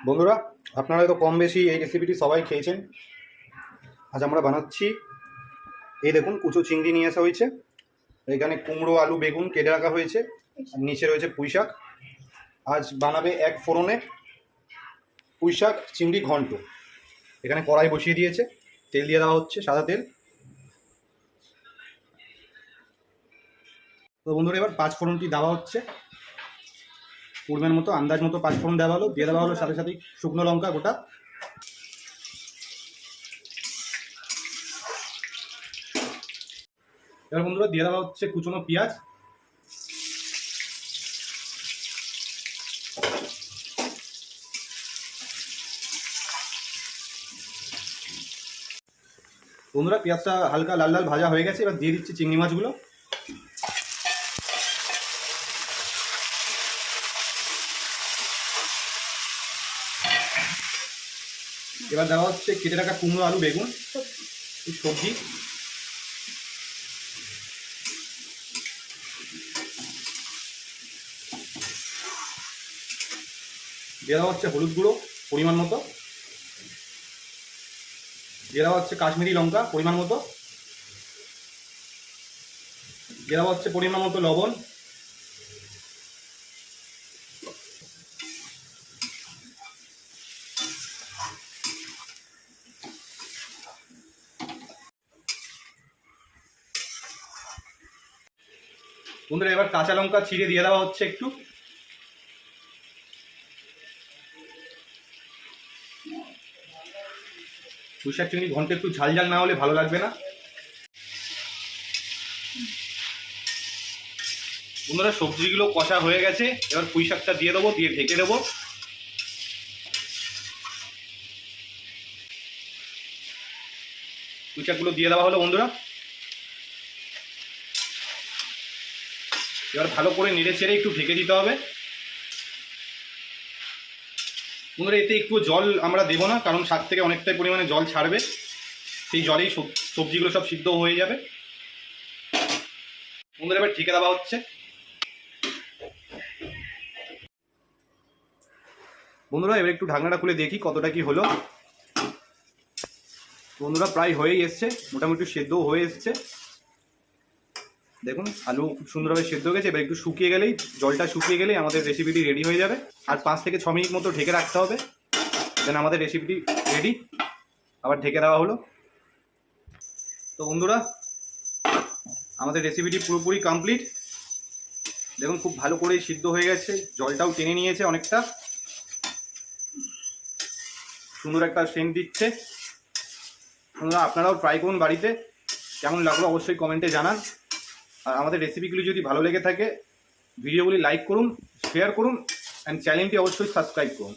বন্ধুরা, আপনারা হয়তো কম বেশি এই রেসিপিটি সবাই খেয়েছেন। আজ আমরা বানাচ্ছি, এই দেখুন কুচো চিংড়ি নিয়ে আসা হয়েছে, এখানে কুমড়ো আলু বেগুন কেটে রাখা হয়েছে, আর নিচে রয়েছে পুঁই শাক। আজ বানাবে এক ফোড়নে পুঁই শাক চিংড়ি ঘন্ট। এখানে কড়াই বসিয়ে দিয়েছে, তেল দিয়ে দেওয়া হচ্ছে, সাদা তেল। তো বন্ধুরা, এবার পাঁচ ফোড়নটি দেওয়া হচ্ছে পরিমাণ মতো, আন্দাজ মতো পাঁচ ফোড়ন দেওয়া হলো, দিয়ে দেওয়া হলো সাথে সাথে শুকনো লঙ্কা গোটা। এবার বন্ধুরা দিয়ে দেওয়া হচ্ছে কুচনো পেঁয়াজ। বন্ধুরা, পেঁয়াজটা হালকা লাল লাল ভাজা হয়ে গেছে, এবার দিয়ে দিচ্ছি চিংড়ি মাছগুলো। এবার দেওয়া হচ্ছে কেটে রাখা কুমড়ো আলু বেগুন সবজি। দিয়ে দেওয়া হচ্ছে হলুদ গুঁড়ো পরিমাণ মতো, দিয়ে দেওয়া হচ্ছে কাশ্মীরি লঙ্কা পরিমাণ মতো, দিয়ে দেওয়া হচ্ছে পরিমাণ মতো লবণ। বন্ধুরা, এবার কাঁচা লঙ্কা ছিঁড়ে দিয়ে দেওয়া হচ্ছে একটু। পুঁই শাক চিংড়ি ঘন্ট একটু ঝাল ঝাল না হলে ভালো লাগবে না। বন্ধুরা, সবজিগুলো কষা হয়ে গেছে, এবার পুঁই শাকটা দিয়ে দেবো, দিয়ে ঢেকে দেবো। পুঁই শাকগুলো দিয়ে দেওয়া হলো বন্ধুরা। এবার ভালো করে নেড়ে চেড়ে একটু ঢেকে দিতে হবে। বন্ধুরা, এতে একটু জল আমরা দেবো না, কারণ শাক থেকে অনেকটাই পরিমাণে জল ছাড়বে, সেই জলেই সবজিগুলো সব সিদ্ধ হয়ে যাবে। বন্ধুরা, এবার ঢেকে দেওয়া হচ্ছে। বন্ধুরা, এবার একটু ঢাকনাটা খুলে দেখি কতটা কি হলো। বন্ধুরা, প্রায় হয়েই এসছে, মোটামুটি সেদ্ধও হয়ে এসছে। দেখুন আলু খুব সুন্দরভাবে সেদ্ধ হয়ে গেছে। এবার একটু শুকিয়ে গেলেই, জলটা শুকিয়ে গেলেই আমাদের রেসিপিটি রেডি হয়ে যাবে। আর 5 থেকে 6 মিনিট মতো ঢেকে রাখতে হবে, যেন আমাদের রেসিপিটি রেডি। আবার ঢেকে দেওয়া হলো। তো বন্ধুরা, আমাদের রেসিপিটি পুরোপুরি কমপ্লিট। দেখুন খুব ভালো করেই সিদ্ধ হয়ে গেছে, জলটাও টেনে নিয়েছে অনেকটা, সুন্দর একটা সেন্ট দিচ্ছে। বন্ধুরা, আপনারাও ট্রাই করুন বাড়িতে, কেমন লাগলো অবশ্যই কমেন্টে জানান। আর আমাদের রেসিপিগুলি যদি ভালো লেগে থাকে, ভিডিওগুলি লাইক করুন, শেয়ার করুন, অ্যান্ড চ্যানেলটি অবশ্যই সাবস্ক্রাইব করুন।